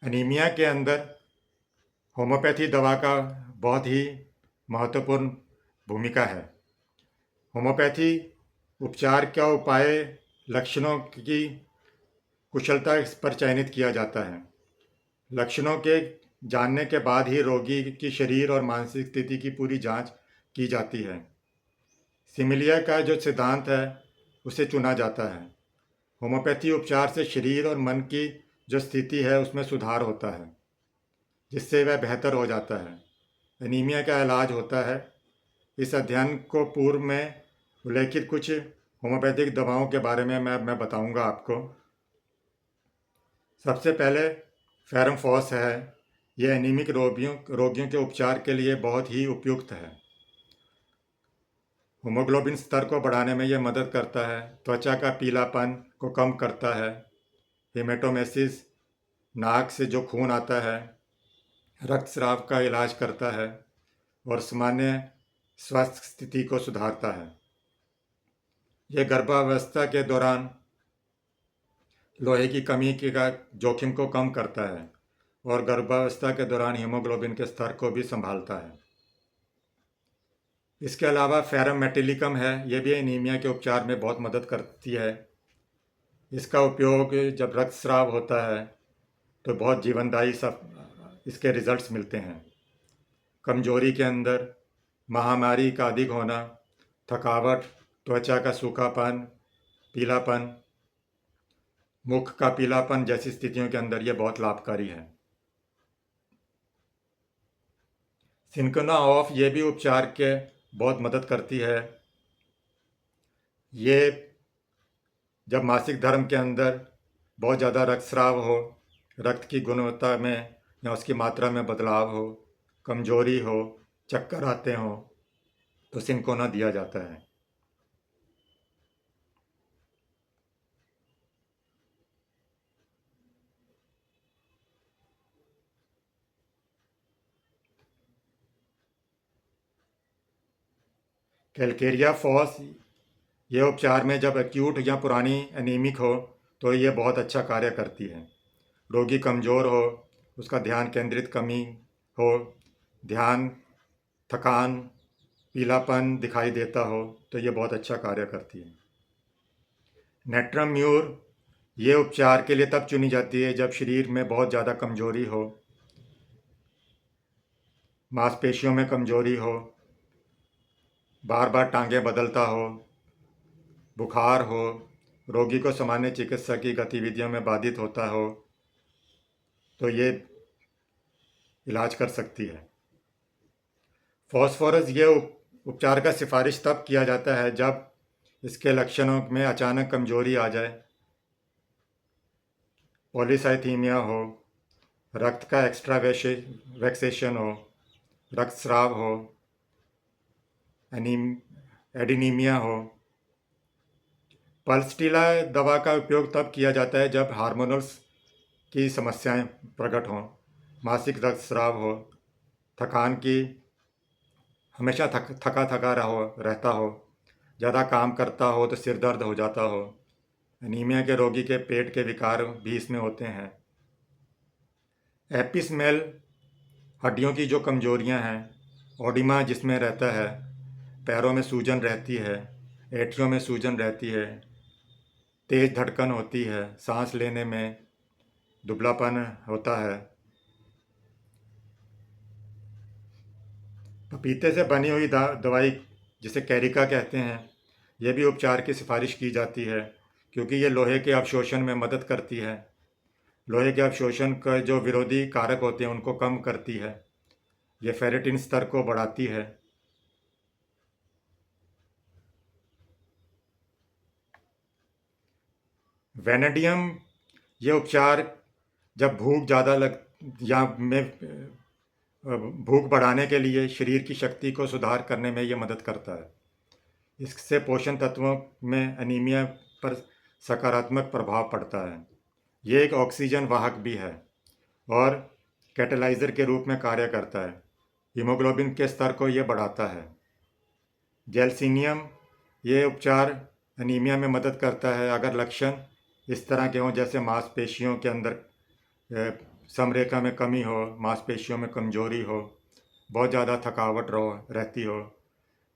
Anaemia के अंदर homeopathy दवा का बहुत ही महत्वपूर्ण भूमिका है। होम्योपैथी उपचार का उपाय लक्षणों की कुशलता पर चयनित किया जाता है। लक्षणों के जानने के बाद ही रोगी की शरीर और मानसिक स्थिति की पूरी जांच की जाती है। सिमिलिया का जो सिद्धांत है उसे चुना जाता है। होम्योपैथी उपचार से शरीर और मन की जो स्थिति है उसमें सुधार होता है, जिससे वह बेहतर हो जाता है। एनीमिया का इलाज होता है। इस अध्ययन को पूर्व में उल्लेखित कुछ होम्योपैथिक दवाओं के बारे में मैं बताऊंगा आपको। सबसे पहले फेरम फॉस है। यह एनीमिक रोगियों के उपचार के लिए बहुत ही उपयुक्त है। हीमोग्लोबिन स्तर को बढ़ाने में यह मदद करता है। त्वचा का पीलापन को कम करता है। हेमेटोमेसिस, नाक से जो खून आता है, रक्तस्राव का इलाज करता है और सामान्य स्वास्थ्य स्थिति को सुधारता है। यह गर्भावस्था के दौरान लोहे की कमी का जोखिम को कम करता है और गर्भावस्था के दौरान हीमोग्लोबिन के स्तर को भी संभालता है। इसके अलावा फेरम मेटिलिकम है। यह भी एनीमिया के उपचार में बहुत मदद करती है। इसका उपयोग जब रक्तस्राव होता है तो बहुत जीवनदायी सब इसके रिजल्ट्स मिलते हैं। कमजोरी के अंदर महामारी का अधिक होना, थकावट, त्वचा का सूखापन, पीलापन, मुख का पीलापन जैसी स्थितियों के अंदर यह बहुत लाभकारी है। सिंकोना ऑफ ये भी उपचार के बहुत मदद करती है। ये जब मासिक धर्म के अंदर बहुत ज़्यादा रक्तस्राव हो, रक्त की गुणवत्ता में या उसकी मात्रा में बदलाव हो, कमजोरी हो, चक्कर आते हों, तो सिंकोना दिया जाता है। कैलकेरिया फॉस ये उपचार में जब एक्यूट या पुरानी एनीमिक हो तो ये बहुत अच्छा कार्य करती है। रोगी कमज़ोर हो, उसका ध्यान केंद्रित कमी हो, ध्यान, थकान, पीलापन दिखाई देता हो तो ये बहुत अच्छा कार्य करती है। नेट्रम म्यूर ये उपचार के लिए तब चुनी जाती है जब शरीर में बहुत ज़्यादा कमजोरी हो, मांसपेशियों में कमजोरी हो, बार बार टांगें बदलता हो, बुखार हो, रोगी को सामान्य चिकित्सा की गतिविधियों में बाधित होता हो तो ये इलाज कर सकती है। फॉस्फोरस ये उपचार का सिफारिश तब किया जाता है जब इसके लक्षणों में अचानक कमजोरी आ जाए, पॉलीसाइथीमिया हो, रक्त का एक्स्ट्रा वैक्सेशन हो, रक्तस्राव हो, एडिनीमिया हो। पल्सटीला दवा का उपयोग तब किया जाता है जब हार्मोनल्स की समस्याएं प्रकट हों, मासिक रक्तस्राव हो, थकान की हमेशा थका थका रहता हो, ज़्यादा काम करता हो तो सिर दर्द हो जाता हो। एनीमिया के रोगी के पेट के विकार भी इसमें होते हैं। एपिसमेल हड्डियों की जो कमजोरियां हैं, ओडिमा जिसमें रहता है, पैरों में सूजन रहती है, एठियों में सूजन रहती है, तेज धड़कन होती है, सांस लेने में दुबलापन होता है। पपीते से बनी हुई दवाई जिसे कैरिका कहते हैं, यह भी उपचार की सिफारिश की जाती है क्योंकि ये लोहे के अवशोषण में मदद करती है। लोहे के अवशोषण का जो विरोधी कारक होते हैं उनको कम करती है। ये फेरेटिन स्तर को बढ़ाती है। वेनेडियम ये उपचार जब भूख ज़्यादा लग या में भूख बढ़ाने के लिए शरीर की शक्ति को सुधार करने में ये मदद करता है। इससे पोषण तत्वों में एनीमिया पर सकारात्मक प्रभाव पड़ता है। ये एक ऑक्सीजन वाहक भी है और कैटेलाइजर के रूप में कार्य करता है। हीमोग्लोबिन के स्तर को ये बढ़ाता है। जेलसीनियम ये उपचार एनीमिया में मदद करता है अगर लक्षण इस तरह के हों जैसे मांसपेशियों के अंदर समरेखा में कमी हो, मांसपेशियों में कमजोरी हो, बहुत ज़्यादा थकावट रहती हो,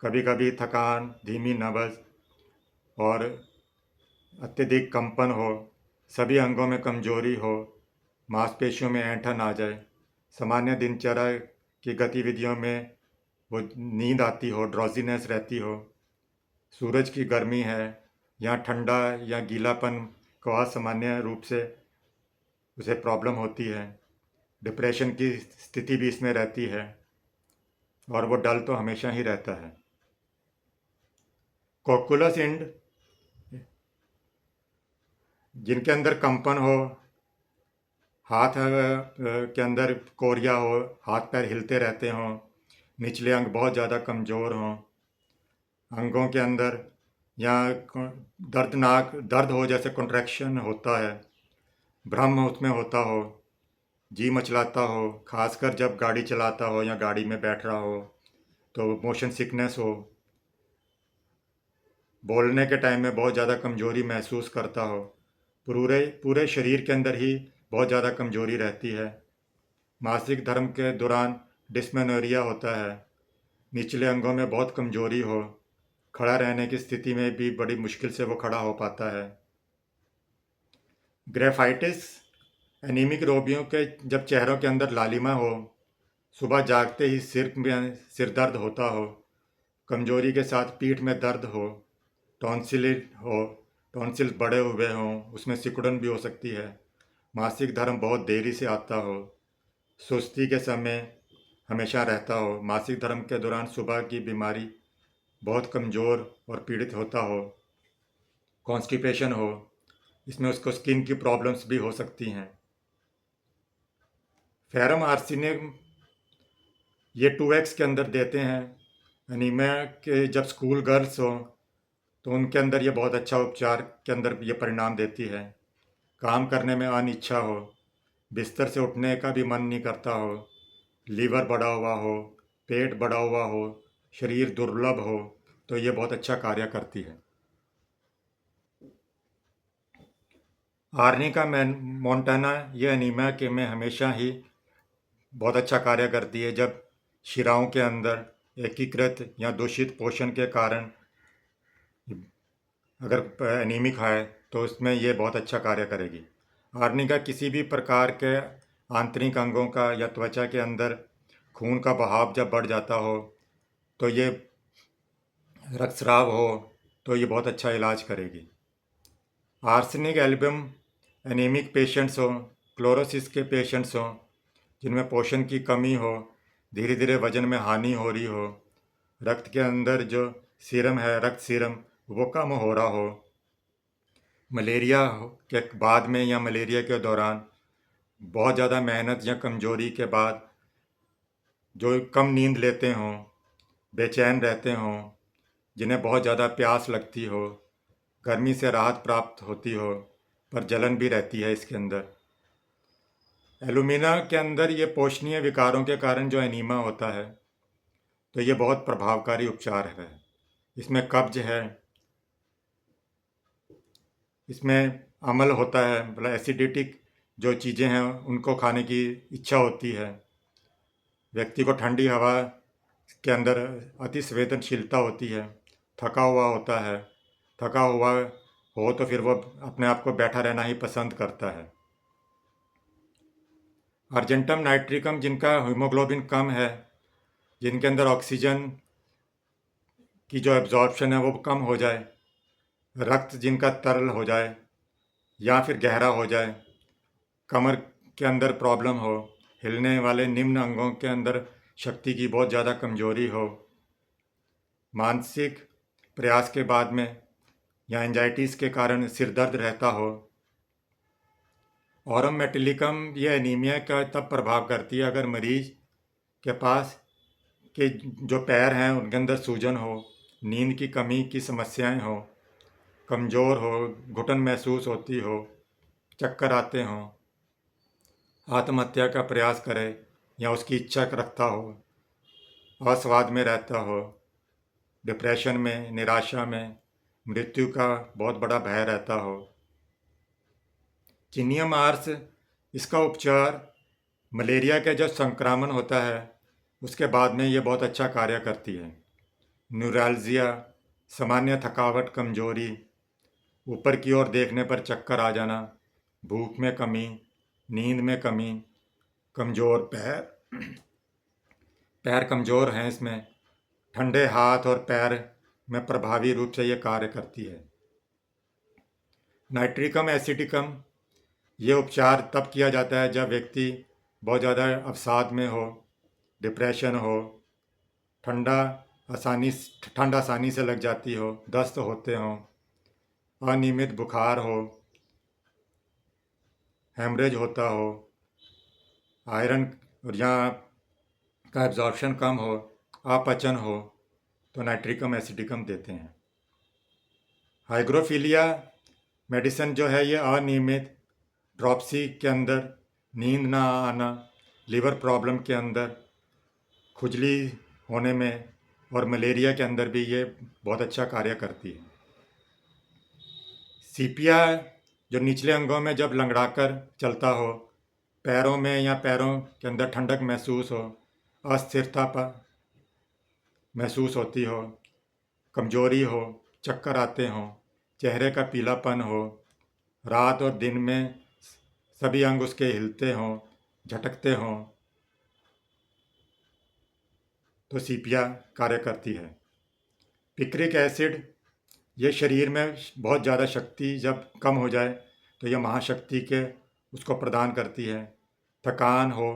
कभी कभी थकान, धीमी नब्ज और अत्यधिक कंपन हो, सभी अंगों में कमजोरी हो, मांसपेशियों में ऐंठन आ जाए, सामान्य दिनचर्या की गतिविधियों में वो नींद आती हो, ड्रॉजीनेस रहती हो, सूरज की गर्मी है या ठंडा या गीलापन को असामान्य रूप से उसे प्रॉब्लम होती है, डिप्रेशन की स्थिति भी इसमें रहती है और वो डल तो हमेशा ही रहता है। कोकुलस इंड जिनके अंदर कंपन हो, हाथ के अंदर कोरिया हो, हाथ पैर हिलते रहते हों, निचले अंग बहुत ज़्यादा कमज़ोर हों, अंगों के अंदर या दर्दनाक दर्द हो, जैसे कॉन्ट्रैक्शन होता है, भ्रम उसमें होता हो, जी मचलाता हो, खासकर जब गाड़ी चलाता हो या गाड़ी में बैठ रहा हो, तो मोशन सिकनेस हो, बोलने के टाइम में बहुत ज़्यादा कमज़ोरी महसूस करता हो, पूरे पूरे शरीर के अंदर ही बहुत ज़्यादा कमज़ोरी रहती है, मासिक धर्म के दौरान डिस्मेनोरिया होता है, निचले अंगों में बहुत कमज़ोरी हो, खड़ा रहने की स्थिति में भी बड़ी मुश्किल से वो खड़ा हो पाता है। ग्रेफाइटिस एनीमिक रोगियों के जब चेहरों के अंदर लालिमा हो, सुबह जागते ही सिर में सिर दर्द होता हो, कमजोरी के साथ पीठ में दर्द हो, टॉन्सिल हो, टॉन्सिल बड़े हुए हों, उसमें सिकुड़न भी हो सकती है, मासिक धर्म बहुत देरी से आता हो, सुस्ती के समय हमेशा रहता हो, मासिक धर्म के दौरान सुबह की बीमारी, बहुत कमज़ोर और पीड़ित होता हो, कॉन्स्टिपेशन हो, इसमें उसको स्किन की प्रॉब्लम्स भी हो सकती हैं। फेरम आर्सेनिक ये 2x के अंदर देते हैं। एनीमिया के जब स्कूल गर्ल्स हो तो उनके अंदर ये बहुत अच्छा उपचार के अंदर ये परिणाम देती है। काम करने में अनिच्छा हो, बिस्तर से उठने का भी मन नहीं करता हो, लीवर बढ़ा हुआ हो, पेट बढ़ा हुआ हो, शरीर दुर्बल हो, तो ये बहुत अच्छा कार्य करती है। आर्निका मोंटाना ये एनीमिया के में हमेशा ही बहुत अच्छा कार्य करती है। जब शिराओं के अंदर एकीकृत या दूषित पोषण के कारण अगर एनीमिक है तो उसमें ये बहुत अच्छा कार्य करेगी। आर्निका किसी भी प्रकार के आंतरिक अंगों का या त्वचा के अंदर खून का बहाव जब बढ़ जाता हो, तो ये रक्तस्राव हो, तो ये बहुत अच्छा इलाज करेगी। आर्सेनिक एल्बम एनीमिक पेशेंट्स हो, क्लोरोसिस के पेशेंट्स हो, जिनमें पोषण की कमी हो, धीरे धीरे वजन में हानि हो रही हो, रक्त के अंदर जो सीरम है, रक्त सीरम, वो कम हो रहा हो, मलेरिया के बाद में या मलेरिया के दौरान बहुत ज़्यादा मेहनत या कमजोरी के बाद जो कम नींद लेते हों, बेचैन रहते हों, जिन्हें बहुत ज़्यादा प्यास लगती हो, गर्मी से राहत प्राप्त होती हो, पर जलन भी रहती है इसके अंदर। एलुमिना के अंदर ये पोषणीय विकारों के कारण जो एनीमा होता है, तो ये बहुत प्रभावकारी उपचार है। इसमें कब्ज है, इसमें अम्ल होता है, मतलब एसिडिटिक जो चीज़ें हैं उनको खाने की इच्छा होती है, व्यक्ति को ठंडी हवा के अंदर अति संवेदनशीलता होती है, थका हुआ होता है, थका हुआ हो तो फिर वो अपने आप को बैठा रहना ही पसंद करता है। अर्जेंटम नाइट्रिकम जिनका हीमोग्लोबिन कम है, जिनके अंदर ऑक्सीजन की जो एब्जॉर्प्शन है वो कम हो जाए, रक्त जिनका तरल हो जाए या फिर गहरा हो जाए, कमर के अंदर प्रॉब्लम हो, हिलने वाले निम्न अंगों के अंदर शक्ति की बहुत ज़्यादा कमजोरी हो, मानसिक प्रयास के बाद में या एंजाइटीज़ के कारण सिर दर्द रहता हो। ऑरम मेटिलिकम ये एनीमिया का तब प्रभाव करती है अगर मरीज के पास के जो पैर हैं उनके अंदर सूजन हो, नींद की कमी की समस्याएं हो, कमज़ोर हो, घुटन महसूस होती हो, चक्कर आते हों, आत्महत्या का प्रयास करे या उसकी इच्छा रखता हो, अस्वाद में रहता हो, डिप्रेशन में, निराशा में, मृत्यु का बहुत बड़ा भय रहता हो। चिनियम आर्स इसका उपचार मलेरिया के जो संक्रमण होता है उसके बाद में ये बहुत अच्छा कार्य करती है। न्यूरैल्जिया, सामान्य थकावट, कमजोरी, ऊपर की ओर देखने पर चक्कर आ जाना, भूख में कमी, नींद में कमी, कमजोर पैर पैर कमजोर हैं इसमें, ठंडे हाथ और पैर में प्रभावी रूप से ये कार्य करती है। नाइट्रिकम एसिटिकम, ये उपचार तब किया जाता है जब व्यक्ति बहुत ज़्यादा अवसाद में हो, डिप्रेशन हो, ठंडा ठंड आसानी से लग जाती हो, दस्त होते हों, अनियमित बुखार हो, हेमरेज होता हो, आयरन और यहाँ का एब्जॉर्प्शन कम हो, अपचन हो, तो नाइट्रिकम एसिडिकम देते हैं। हाइग्रोफीलिया मेडिसिन जो है ये अनियमित ड्रॉपसी के अंदर, नींद ना आना, लीवर प्रॉब्लम के अंदर, खुजली होने में और मलेरिया के अंदर भी ये बहुत अच्छा कार्य करती है। सीपिया जो निचले अंगों में जब लंगड़ाकर चलता हो, पैरों में या पैरों के अंदर ठंडक महसूस हो, अस्थिरता पर महसूस होती हो, कमजोरी हो, चक्कर आते हों, चेहरे का पीलापन हो, रात और दिन में सभी अंग उसके हिलते हों, झटकते हों, तो सीपिया कार्य करती है। पिक्रिक एसिड, ये शरीर में बहुत ज़्यादा शक्ति जब कम हो जाए तो यह महाशक्ति के उसको प्रदान करती है। थकान हो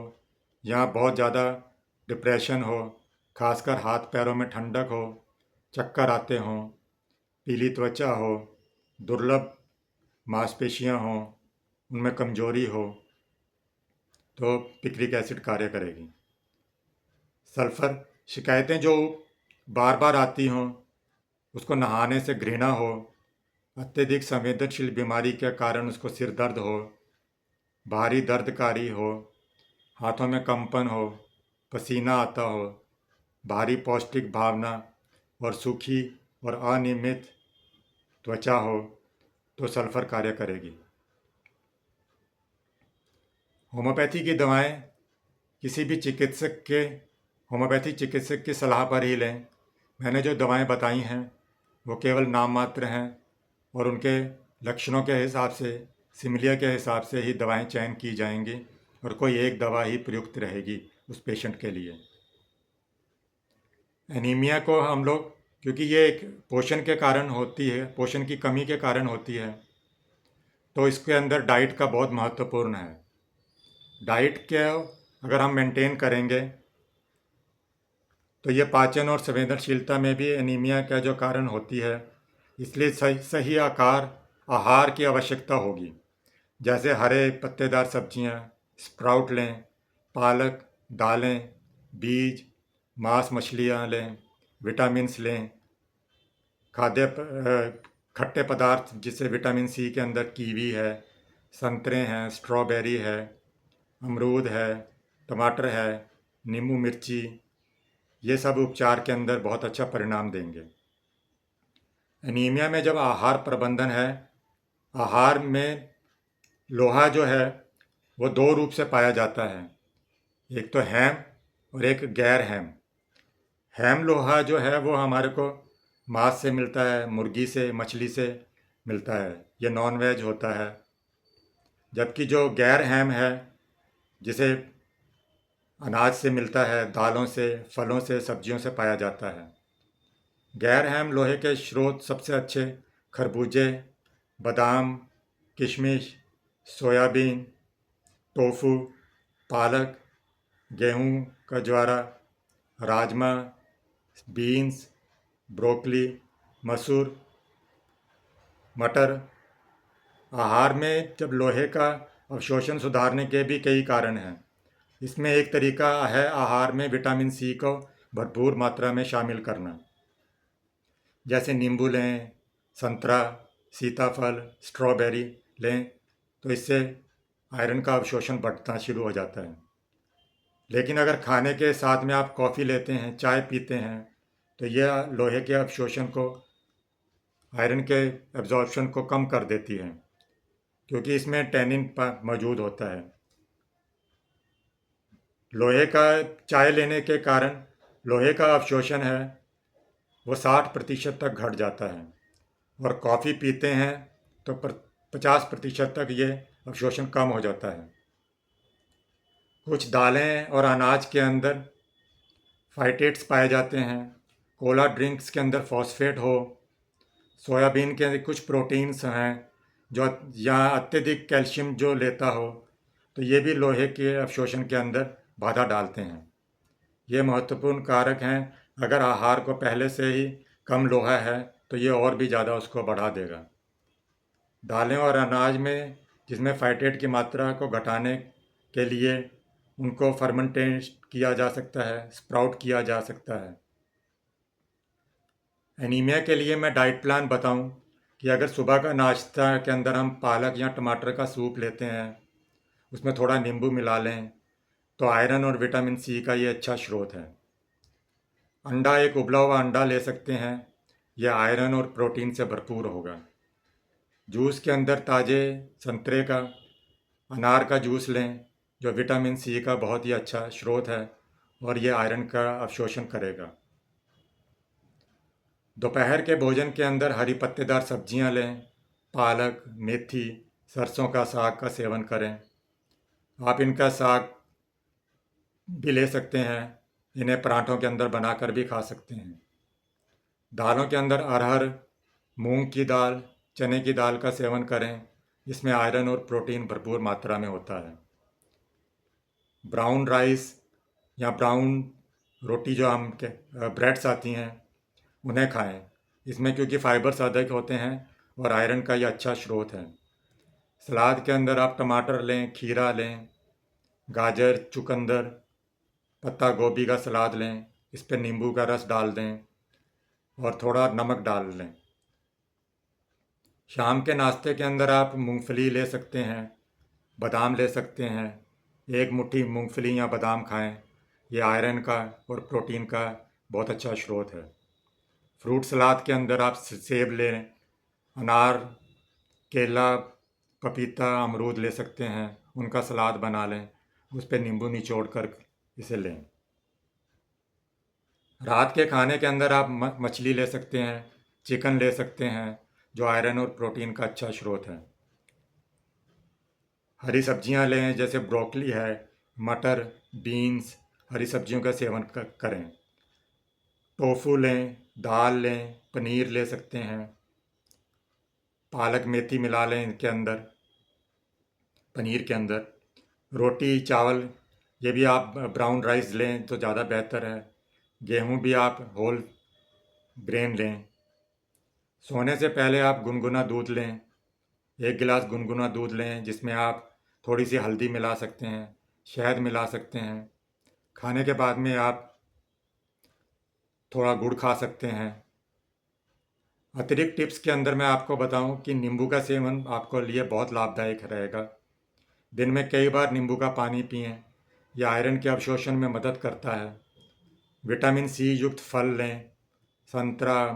या बहुत ज़्यादा डिप्रेशन हो, खासकर हाथ पैरों में ठंडक हो, चक्कर आते हों, पीली त्वचा हो, दुर्लभ मांसपेशियां हों, उनमें कमजोरी हो, तो पिक्रिक एसिड कार्य करेगी। सल्फ़र, शिकायतें जो बार बार आती हों, उसको नहाने से घृणा हो, अत्यधिक संवेदनशील बीमारी के कारण उसको सिर दर्द हो, भारी दर्दकारी हो, हाथों में कंपन हो, पसीना आता हो, भारी पौष्टिक भावना और सूखी और अनियमित त्वचा हो, तो सल्फ़र कार्य करेगी। होम्योपैथी की दवाएं किसी भी होम्योपैथी चिकित्सक की सलाह पर ही लें। मैंने जो दवाएं बताई हैं वो केवल नाम मात्र हैं और उनके लक्षणों के हिसाब से, सिमिलिया के हिसाब से ही दवाएं चयन की जाएंगी और कोई एक दवा ही प्रयुक्त रहेगी उस पेशेंट के लिए। एनीमिया को हम लोग, क्योंकि ये एक पोषण के कारण होती है, पोषण की कमी के कारण होती है, तो इसके अंदर डाइट का बहुत महत्वपूर्ण है। डाइट के अगर हम मेंटेन करेंगे तो ये पाचन और संवेदनशीलता में भी एनीमिया का जो कारण होती है, इसलिए सही आहार की आवश्यकता होगी। जैसे हरे पत्तेदार सब्जियां, स्प्राउट लें, पालक, दालें, बीज, मांस मछलियां लें, विटामिन्स लें, खट्टे पदार्थ जिससे विटामिन सी के अंदर कीवी है, संतरे हैं, स्ट्रॉबेरी है, अमरूद है, टमाटर है, नींबू मिर्ची, ये सब उपचार के अंदर बहुत अच्छा परिणाम देंगे। एनीमिया में जब आहार प्रबंधन है, आहार में लोहा जो है वो दो रूप से पाया जाता है, एक तो हैम और एक गैर हैम। हैम लोहा जो है वो हमारे को मांस से मिलता है, मुर्गी से, मछली से मिलता है, ये नॉन वेज होता है। जबकि जो गैर हैम है, जिसे अनाज से मिलता है, दालों से, फलों से, सब्जियों से पाया जाता है। गैर हैम लोहे के स्रोत सबसे अच्छे खरबूजे, बादाम, किशमिश, सोयाबीन, टोफू, पालक, गेहूं का ज्वारा, राजमा, बीन्स, ब्रोकली, मसूर, मटर। आहार में जब लोहे का अवशोषण सुधारने के भी कई कारण हैं। इसमें एक तरीका है आहार में विटामिन सी को भरपूर मात्रा में शामिल करना। जैसे नींबू लें, संतरा, सीताफल, स्ट्रॉबेरी लें, तो इससे आयरन का अवशोषण बढ़ना शुरू हो जाता है। लेकिन अगर खाने के साथ में आप कॉफ़ी लेते हैं, चाय पीते हैं, तो यह लोहे के अवशोषण को, आयरन के एब्जॉर्प्शन को कम कर देती है, क्योंकि इसमें टैनिन मौजूद होता है। लोहे का चाय लेने के कारण लोहे का अवशोषण है वो 60% तक घट जाता है, और कॉफ़ी पीते हैं तो 50% तक ये अवशोषण कम हो जाता है। कुछ दालें और अनाज के अंदर फाइटेट्स पाए जाते हैं। कोला ड्रिंक्स के अंदर फॉस्फेट हो, सोयाबीन के कुछ प्रोटीन्स हैं जो, या अत्यधिक कैल्शियम जो लेता हो, तो ये भी लोहे के अवशोषण के अंदर बाधा डालते हैं। ये महत्वपूर्ण कारक हैं। अगर आहार को पहले से ही कम लोहा है तो ये और भी ज़्यादा उसको बढ़ा देगा। दालें और अनाज में जिसमें फाइटेट की मात्रा को घटाने के लिए उनको फर्मेंटेट किया जा सकता है, स्प्राउट किया जा सकता है। एनीमिया के लिए मैं डाइट प्लान बताऊं कि अगर सुबह का नाश्ता के अंदर हम पालक या टमाटर का सूप लेते हैं, उसमें थोड़ा नींबू मिला लें, तो आयरन और विटामिन सी का ये अच्छा स्रोत है। अंडा, एक उबला हुआ अंडा ले सकते हैं, यह आयरन और प्रोटीन से भरपूर होगा। जूस के अंदर ताज़े संतरे का, अनार का जूस लें जो विटामिन सी का बहुत ही अच्छा स्रोत है और ये आयरन का अवशोषण करेगा। दोपहर के भोजन के अंदर हरी पत्तेदार सब्जियां लें, पालक, मेथी, सरसों का साग का सेवन करें। आप इनका साग भी ले सकते हैं, इन्हें पराठों के अंदर बनाकर भी खा सकते हैं। दालों के अंदर अरहर, मूंग की दाल, चने की दाल का सेवन करें, इसमें आयरन और प्रोटीन भरपूर मात्रा में होता है। ब्राउन राइस या ब्राउन रोटी जो हम के ब्रेड्स आती हैं उन्हें खाएं, इसमें क्योंकि फाइबर्स अधिक होते हैं और आयरन का ये अच्छा स्रोत है। सलाद के अंदर आप टमाटर लें, खीरा लें, गाजर, चुकंदर, पत्ता गोभी का सलाद लें, इस पर नींबू का रस डाल दें और थोड़ा नमक डाल लें। शाम के नाश्ते के अंदर आप मूंगफली ले सकते हैं, बादाम ले सकते हैं। एक मुट्ठी मूंगफली या बादाम खाएं, ये आयरन का और प्रोटीन का बहुत अच्छा स्रोत है। फ्रूट सलाद के अंदर आप सेब लें, अनार, केला, पपीता, अमरूद ले सकते हैं, उनका सलाद बना लें, उस पर नींबू निचोड़ कर इसे लें। रात के खाने के अंदर आप मछली ले सकते हैं, चिकन ले सकते हैं, जो आयरन और प्रोटीन का अच्छा स्रोत है। हरी सब्जियां लें, जैसे ब्रोकली है, मटर, बीन्स, हरी सब्जियों का सेवन करें। टोफू लें, दाल लें, पनीर ले सकते हैं, पालक मेथी मिला लें इनके अंदर, पनीर के अंदर। रोटी, चावल, ये भी आप ब्राउन राइस लें तो ज़्यादा बेहतर है। गेहूँ भी आप होल ग्रेन लें। सोने से पहले आप गुनगुना दूध लें, 1 गिलास गुनगुना दूध लें जिसमें आप थोड़ी सी हल्दी मिला सकते हैं, शहद मिला सकते हैं। खाने के बाद में आप थोड़ा गुड़ खा सकते हैं। अतिरिक्त टिप्स के अंदर मैं आपको बताऊं कि नींबू का सेवन आपको लिए बहुत लाभदायक रहेगा। दिन में कई बार नींबू का पानी पिएं, यह आयरन के अवशोषण में मदद करता है। विटामिन सी युक्त फल लें, संतरा,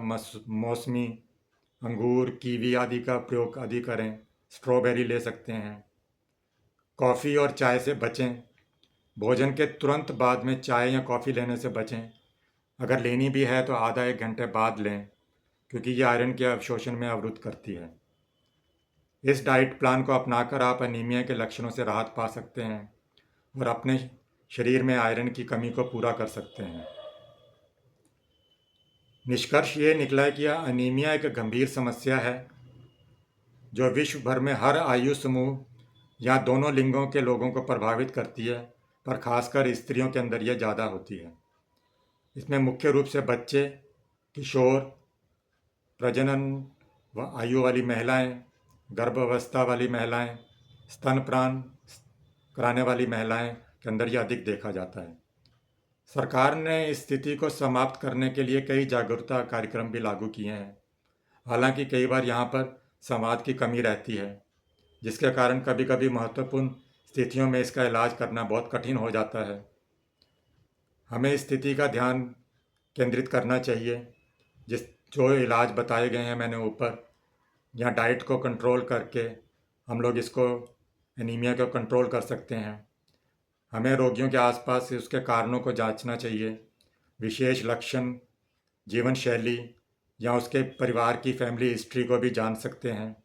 मौसमी, अंगूर, कीवी आदि का प्रयोग आदि करें। स्ट्रॉबेरी ले सकते हैं। कॉफ़ी और चाय से बचें, भोजन के तुरंत बाद में चाय या कॉफ़ी लेने से बचें। अगर लेनी भी है तो आधा 1 घंटे बाद लें, क्योंकि ये आयरन के अवशोषण में अवरुद्ध करती है। इस डाइट प्लान को अपनाकर आप अनीमिया के लक्षणों से राहत पा सकते हैं और अपने शरीर में आयरन की कमी को पूरा कर सकते हैं। निष्कर्ष ये निकला कि अनीमिया एक गंभीर समस्या है जो विश्व भर में हर आयु समूह या दोनों लिंगों के लोगों को प्रभावित करती है, पर खासकर स्त्रियों के अंदर यह ज़्यादा होती है। इसमें मुख्य रूप से बच्चे, किशोर, प्रजनन आयु वाली महिलाएं, गर्भावस्था वाली महिलाएं, स्तनपान कराने वाली महिलाएं के अंदर यह अधिक देखा जाता है। सरकार ने इस स्थिति को समाप्त करने के लिए कई जागरूकता कार्यक्रम भी लागू किए हैं। हालांकि कई बार यहाँ पर संवाद की कमी रहती है, जिसके कारण कभी कभी महत्वपूर्ण स्थितियों में इसका इलाज करना बहुत कठिन हो जाता है। हमें इस स्थिति का ध्यान केंद्रित करना चाहिए, जो इलाज बताए गए हैं मैंने ऊपर, या डाइट को कंट्रोल करके हम लोग इसको एनीमिया को कंट्रोल कर सकते हैं। हमें रोगियों के आसपास उसके कारणों को जांचना चाहिए। विशेष लक्षण, जीवन शैली या उसके परिवार की फैमिली हिस्ट्री को भी जान सकते हैं।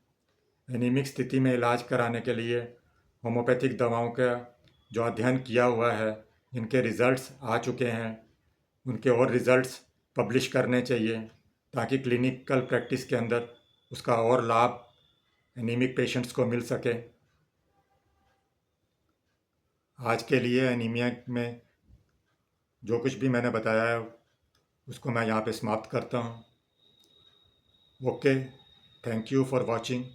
एनीमिक स्थिति में इलाज कराने के लिए होम्योपैथिक दवाओं का जो अध्ययन किया हुआ है, जिनके रिजल्ट्स आ चुके हैं, उनके और रिजल्ट्स पब्लिश करने चाहिए ताकि क्लिनिकल प्रैक्टिस के अंदर उसका और लाभ एनीमिक पेशेंट्स को मिल सके। आज के लिए एनीमिया में जो कुछ भी मैंने बताया है उसको मैं यहाँ पे समाप्त करता हूँ। Okay, thank you for watching.